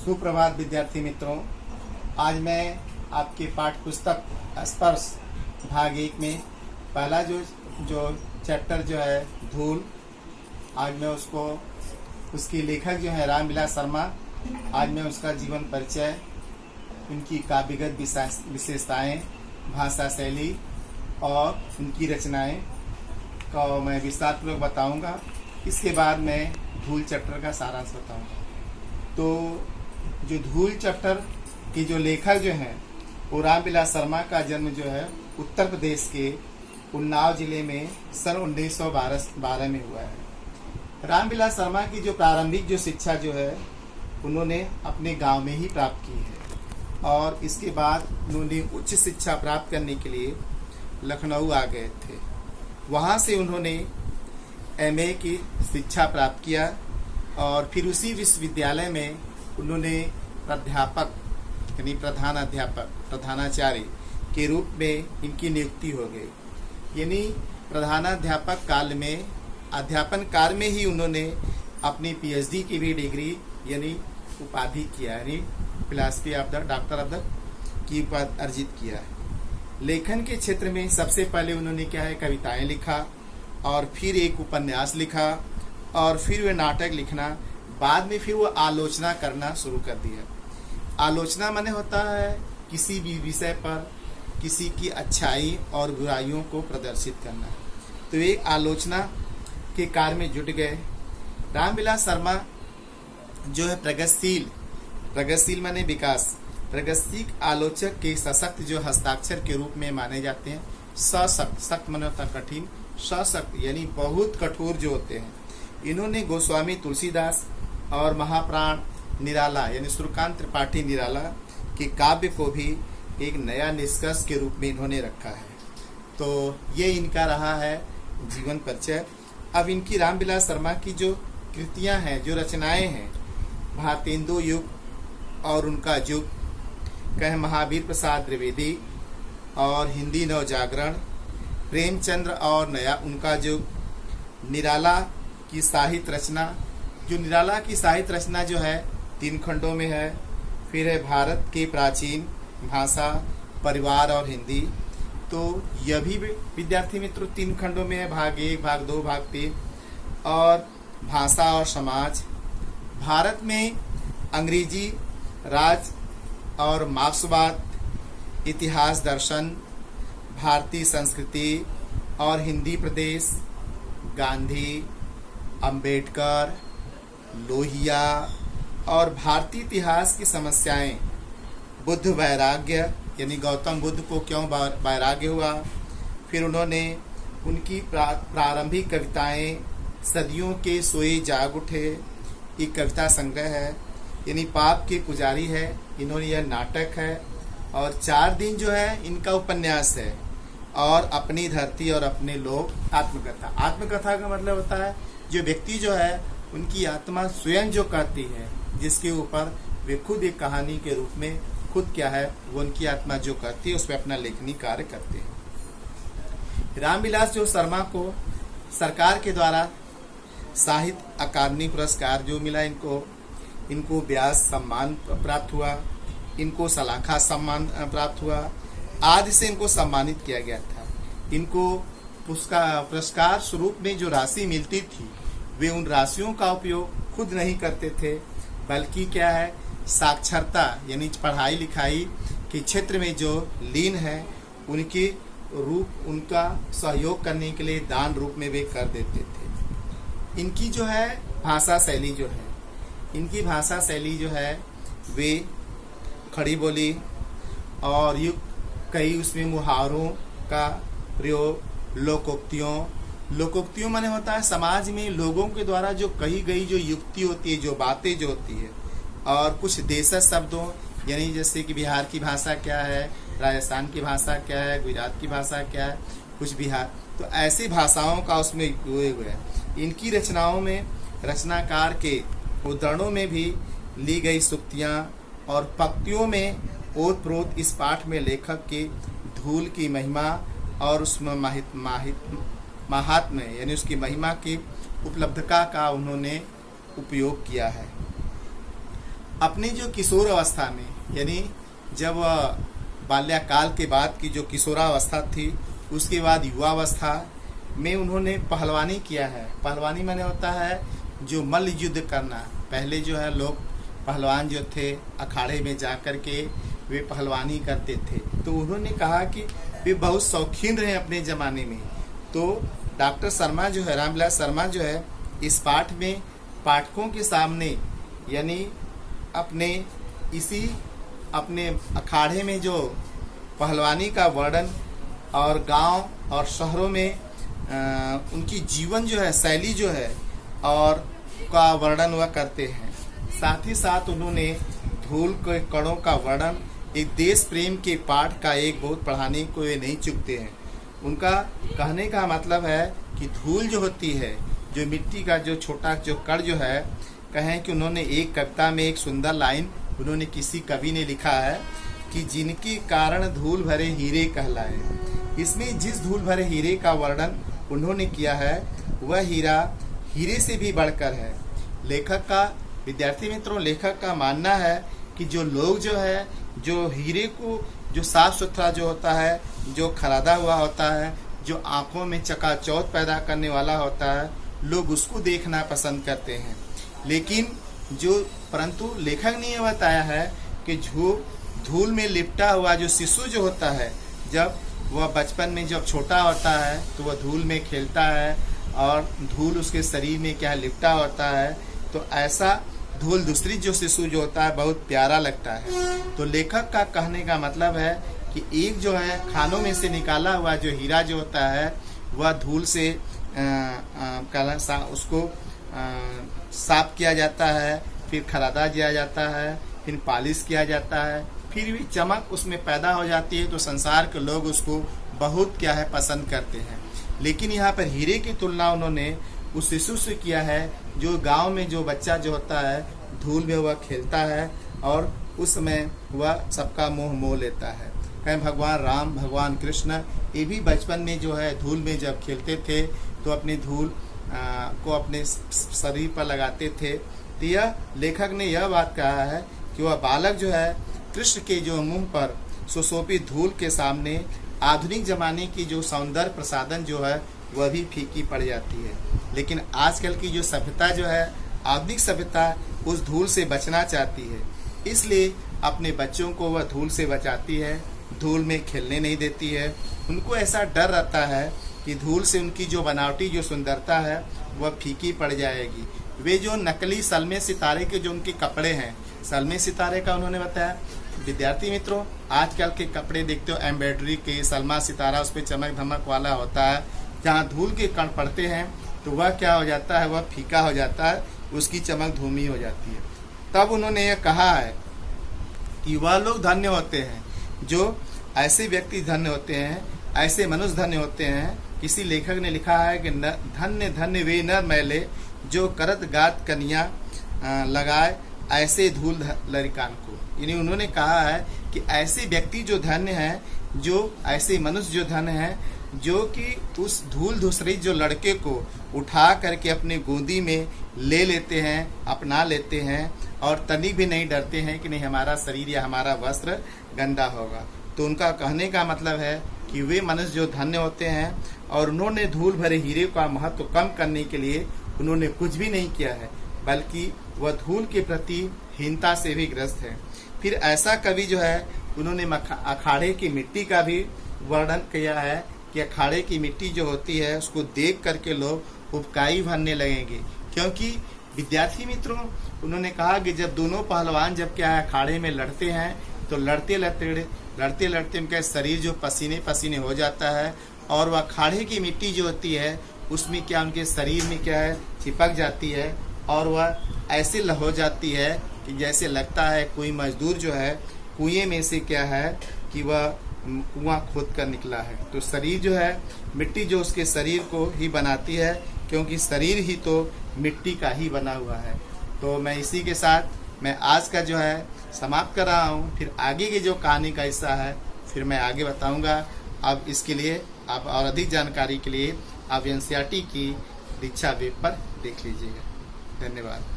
सुप्रभात विद्यार्थी मित्रों। आज मैं आपके पाठ्य पुस्तक स्पर्श भाग 1 में पहला जो चैप्टर जो है धूल, आज मैं उसकी लेखक जो है रामविलास शर्मा, आज मैं उसका जीवन परिचय, उनकी काव्यगत विशेषताएं, भाषा शैली और उनकी रचनाएं का मैं विस्तारपूर्वक बताऊंगा। इसके बाद मैं धूल चैप्टर का सारांश बताऊंगा। तो जो धूल चैप्टर की जो लेखक जो हैं वो रामविलास शर्मा का जन्म जो है उत्तर प्रदेश के उन्नाव जिले में सन 1912 में हुआ है। रामविलास शर्मा की जो प्रारंभिक जो शिक्षा जो है उन्होंने अपने गांव में ही प्राप्त की है और इसके बाद उन्होंने उच्च शिक्षा प्राप्त करने के लिए लखनऊ आ गए थे। वहां से उन्होंने एमए की शिक्षा प्राप्त किया और फिर उसी विश्वविद्यालय में उन्होंने प्राध्यापक यानी प्रधानाचार्य के रूप में इनकी नियुक्ति हो गई। यानी प्रधानाध्यापक काल में अध्यापन काल में ही उन्होंने अपनी पीएचडी की भी डिग्री यानी उपाधि किया, यानी philosophy of the doctor of the key उपाधि अर्जित किया है। लेखन के क्षेत्र में सबसे पहले उन्होंने क्या है कविताएं लिखा और फिर एक उपन्यास लिखा और फिर वे नाटक लिखना, बाद में फिर वो आलोचना करना शुरू कर दिया। आलोचना माने होता है किसी भी विषय पर किसी की अच्छाई और बुराइयों को प्रदर्शित करना। तो एक आलोचना के कार्य में जुट गए। रामविलास शर्मा जो है प्रगतिशील माने विकास, प्रगतिशील आलोचक के सशक्त जो हस्ताक्षर के रूप में माने जाते हैं। सशक्त माने होता कठिन, सशक्त यानी बहुत कठोर जो होते हैं। इन्होंने गोस्वामी तुलसीदास और महाप्राण निराला यानी सूर्यकांत त्रिपाठी निराला के काव्य को भी एक नया निष्कर्ष के रूप में इन्होंने रखा है। तो ये इनका रहा है जीवन परिचय। अब इनकी रामविलास शर्मा की जो कृतियां हैं, जो रचनाएं हैं, भारतेंदु युग और उनका युग, कहे महावीर प्रसाद द्विवेदी और हिंदी नवजागरण, प्रेमचंद्र और नया उनका युग, निराला की साहित्य रचना, जो निराला की साहित्य रचना जो है 3 खंडों में है। फिर है भारत के प्राचीन भाषा, परिवार और हिंदी। तो यह भी विद्यार्थी मित्रों 3 खंडों में है, भाग 1, भाग 2, भाग 3। और भाषा और समाज, भारत में अंग्रेजी राज और मार्क्सवाद, इतिहास दर्शन, भारतीय संस्कृति और हिंदी प्रदेश, गांधी, अंबेडकर, लोहिया और भारतीय इतिहास की समस्याएं, बुद्ध वैराग्य यानी गौतम बुद्ध को क्यों वैराग्य हुआ। फिर उन्होंने उनकी प्रारंभिक कविताएं, सदियों के सोए जाग उठे, एक कविता संग्रह है, यानी पाप के पुजारी है, इन्होंने यह नाटक है, और 4 दिन जो है इनका उपन्यास है, और अपनी धरती और अपने लोग आत्मकथा। आत्मकथा का मतलब होता है जो व्यक्ति जो है उनकी आत्मा स्वयं जो कहती है, जिसके ऊपर वे खुद एक कहानी के रूप में खुद क्या है वो उनकी आत्मा जो करती है उस पर अपना लेखनी कार्य करते हैं। रामविलास जो शर्मा को सरकार के द्वारा साहित्य अकादमी पुरस्कार जो मिला, इनको व्यास सम्मान प्राप्त हुआ, इनको सलाखा सम्मान प्राप्त हुआ, आदि से इनको सम्मानित किया गया था। इनको पुरस्कार स्वरूप में जो राशि मिलती थी वे उन राशियों का उपयोग खुद नहीं करते थे, बल्कि क्या है साक्षरता यानी पढ़ाई लिखाई के क्षेत्र में जो लीन है उनका सहयोग करने के लिए दान रूप में वे कर देते थे। इनकी जो है भाषा शैली जो है, इनकी भाषा शैली जो है वे खड़ी बोली और कई उसमें मुहावरों का प्रयोग, लोकोक्तियों माने होता है समाज में लोगों के द्वारा जो कही गई जो युक्ति होती है, जो बातें जो होती है, और कुछ देशज शब्दों यानी जैसे कि बिहार की भाषा क्या है, राजस्थान की भाषा क्या है, गुजरात की भाषा क्या है, कुछ बिहार, तो ऐसी भाषाओं का उसमें हुए हुए है। इनकी रचनाओं में रचनाकार के उद्धरणों में भी ली गई सूक्तियाँ और पंक्तियों में ओतप्रोत इस पाठ में लेखक के धूल की महिमा और उसमें महात्म्य यानी उसकी महिमा की उपलब्धता का उन्होंने उपयोग किया है। अपनी जो किशोर अवस्था में, यानी जब बाल्यकाल के बाद की जो किशोरावस्था थी, उसके बाद युवावस्था में उन्होंने पहलवानी किया है। पहलवानी माने होता है जो मल्ल युद्ध करना। पहले जो है लोग पहलवान जो थे अखाड़े में जा कर के वे पहलवानी करते थे। तो उन्होंने कहा कि वे बहुत शौकीन रहे अपने ज़माने में। तो डॉक्टर शर्मा जो है, रामविलास शर्मा जो है, इस पाठ में पाठकों के सामने यानी अपने अखाड़े में जो पहलवानी का वर्णन और गांव और शहरों में उनकी जीवन जो है, शैली जो है और का वर्णन वह करते हैं। साथ ही साथ उन्होंने धूल के कणों का वर्णन, एक देश प्रेम के पाठ का एक बहुत पढ़ाने को वे नहीं चूकते हैं। उनका कहने का मतलब है कि धूल जो होती है, जो मिट्टी का जो छोटा जो कण जो है, कहें कि उन्होंने एक कविता में एक सुंदर लाइन उन्होंने किसी कवि ने लिखा है कि जिनके कारण धूल भरे हीरे कहलाए। इसमें जिस धूल भरे हीरे का वर्णन उन्होंने किया है वह हीरा हीरे से भी बढ़कर है। लेखक का, विद्यार्थी मित्रों, लेखक का मानना है कि जो लोग जो है, जो हीरे को जो साफ सुथरा जो होता है, जो खरादा हुआ होता है, जो आंखों में चकाचौंध पैदा करने वाला होता है, लोग उसको देखना पसंद करते हैं। लेकिन परंतु लेखक ने यह बताया है कि जो धूल में लिपटा हुआ जो शिशु जो होता है, जब वह बचपन में जब छोटा होता है तो वह धूल में खेलता है और धूल उसके शरीर में क्या लिपटा होता है, तो ऐसा धूल दूसरी जो शिशु जो होता है बहुत प्यारा लगता है। तो लेखक का कहने का मतलब है कि एक जो है खानों में से निकाला हुआ जो हीरा जो होता है वह धूल से उसको साफ किया जाता है, फिर खरादा किया जाता है, फिर पॉलिश किया जाता है, फिर भी चमक उसमें पैदा हो जाती है। तो संसार के लोग उसको बहुत क्या है पसंद करते हैं। लेकिन यहाँ पर हीरे की तुलना उन्होंने उस शिशु से किया है जो गांव में जो बच्चा जो होता है धूल में वह खेलता है और उस समय वह सबका मोह मोह लेता है। कहें भगवान राम, भगवान कृष्ण, ये भी बचपन में जो है धूल में जब खेलते थे तो अपनी धूल को अपने शरीर पर लगाते थे। तो यह लेखक ने यह बात कहा है कि वह बालक जो है कृष्ण के जो मुंह पर सुशोभित धूल के सामने आधुनिक जमाने की जो सौंदर्य प्रसाधन जो है वह भी फीकी पड़ जाती है। लेकिन आजकल की जो सभ्यता जो है, आधुनिक सभ्यता, उस धूल से बचना चाहती है, इसलिए अपने बच्चों को वह धूल से बचाती है, धूल में खेलने नहीं देती है। उनको ऐसा डर रहता है कि धूल से उनकी जो बनावटी जो सुंदरता है वह फीकी पड़ जाएगी। वे जो नकली सलमे सितारे के जो उनके कपड़े हैं, सलमे सितारे का उन्होंने बताया। विद्यार्थी मित्रों, आजकल के कपड़े देखते हो एम्ब्रॉयडरी के, सलमा सितारा उस पर चमक धमक वाला होता है, जहाँ धूल के कण पड़ते हैं तो वह क्या हो जाता है, वह फीका हो जाता है, उसकी चमक धूमी हो जाती है। तब उन्होंने ये कहा है कि वह लोग धन्य होते हैं, जो ऐसे व्यक्ति धन्य होते हैं, ऐसे मनुष्य धन्य होते हैं। किसी लेखक ने लिखा है कि धन्य धन्य वे नर मैले जो करत गात कन्या लगाए ऐसे धूल लरिकान को। यानी उन्होंने कहा है कि ऐसे व्यक्ति जो धन्य हैं, जो ऐसे मनुष्य जो धन्य हैं, जो कि उस धूल धूसरित जो लड़के को उठा करके अपने गोदी में ले लेते हैं, अपना लेते हैं और तनिक भी नहीं डरते हैं कि नहीं हमारा शरीर या हमारा वस्त्र गंदा होगा। तो उनका कहने का मतलब है कि वे मनुष्य जो धन्य होते हैं और उन्होंने धूल भरे हीरे का महत्व कम करने के लिए उन्होंने कुछ भी नहीं किया है, बल्कि वह धूल के प्रति हीनता से भी ग्रस्त है। फिर ऐसा कवि जो है उन्होंने अखाड़े की मिट्टी का भी वर्णन किया है कि अखाड़े की मिट्टी जो होती है उसको देख करके लोग उपकाई भरने लगेंगे। क्योंकि विद्यार्थी मित्रों, उन्होंने कहा कि जब दोनों पहलवान जब क्या है अखाड़े में लड़ते हैं तो लड़ते लड़ते उनका शरीर जो पसीने पसीने हो जाता है और वह अखाड़े की मिट्टी जो होती है उसमें क्या उनके शरीर में क्या है चिपक जाती है और वह ऐसे हो जाती है कि जैसे लगता है कोई मजदूर जो है कुएं में से क्या है कि वह कुआं खोद कर निकला है। तो शरीर जो है मिट्टी जो उसके शरीर को ही बनाती है, क्योंकि शरीर ही तो मिट्टी का ही बना हुआ है। तो मैं इसी के साथ मैं आज का जो है समाप्त कर रहा हूँ। फिर आगे की जो कहानी का हिस्सा है फिर मैं आगे बताऊँगा। अब इसके लिए आप और अधिक जानकारी के लिए आप NCERT की दीक्षा वेब पर देख लीजिएगा। धन्यवाद।